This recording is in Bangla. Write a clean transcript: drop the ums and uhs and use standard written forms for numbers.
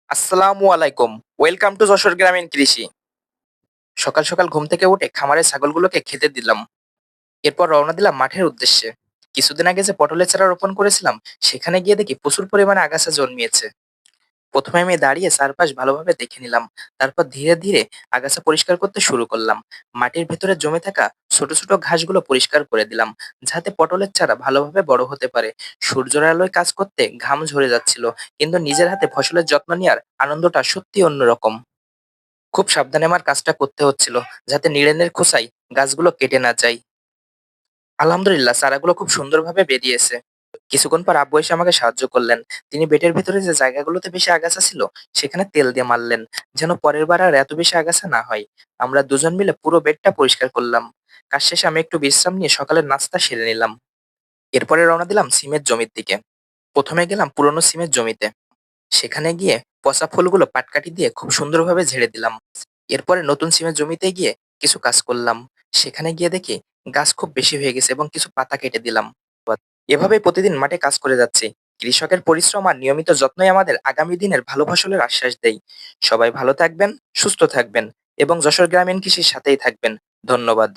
আসসালামু আলাইকুম। ওয়েলকাম টু যশোর গ্রামীণ কৃষি। সকাল সকাল ঘুম থেকে উঠে খামারের ছাগলগুলোকে খেতে দিলাম। এরপর রওনা দিলাম মাঠের উদ্দেশ্যে। কিছুদিন আগে যে পটলের চারা রোপণ করেছিলাম, সেখানে গিয়ে দেখি প্রচুর পরিমাণে আগাছা জন্মিয়েছে। প্রথমে আমি দাঁড়িয়ে চারপাশ ভালোভাবে দেখে নিলাম। তারপর ধীরে ধীরে আগাছা পরিষ্কার করতে শুরু করলাম। মাটির ভেতরে জমে থাকা ছোট ছোট ঘাসগুলো পরিষ্কার করে দিলাম, যাতে পটলের চারা ভালোভাবে বড় হতে পারে। সূর্যের আলোয় কাজ করতে ঘাম ঝরে যাচ্ছিল, কিন্তু নিজের হাতে ফসলের যত্ন নেওয়ার আনন্দটা সত্যি অন্যরকম। খুব সাবধানে আমার কাজটা করতে হচ্ছিল, যাতে নিড়ানের খোসায় গাছগুলো কেটে না যায়। আলহামদুলিল্লাহ, চারাগুলো খুব সুন্দরভাবে বেরিয়েছে। কিছুক্ষণ পর আব্বু এসে আমাকে সাহায্য করলেন। তিনি বেটের ভেতরে যে জায়গাগুলোতে বেশি আগাছা ছিল, সেখানে তেল দিয়ে মারলেন, যেন পরের বার আর এত বেশি আগাছা না হয়। আমরা দুজন মিলে পুরো বেডটা পরিষ্কার করলাম। কাজ শেষে আমি একটু বিশ্রাম নিয়ে সকালের নাস্তা সেরে নিলাম। এরপরে রওনা দিলাম সিমের জমির দিকে। প্রথমে গেলাম পুরনো সিমের জমিতে। সেখানে গিয়ে পচা ফুলগুলো পাটকাঠি দিয়ে খুব সুন্দরভাবে ঝেড়ে দিলাম। এরপরে নতুন সিমের জমিতে গিয়ে কিছু কাজ করলাম। সেখানে গিয়ে দেখি গাছ খুব বেশি হয়ে গেছে এবং কিছু পাতা কেটে দিলাম। এভাবেই প্রতিদিন মাঠে কাজ করে যাচ্ছি। কৃষকের পরিশ্রম আর নিয়মিত যত্নই আমাদের আগামী দিনের ভালো ফসলের আশ্বাস দেয়। সবাই ভালো থাকবেন, সুস্থ থাকবেন এবং যশোর গ্রামীণ কৃষির সাথেই থাকবেন। ধন্যবাদ।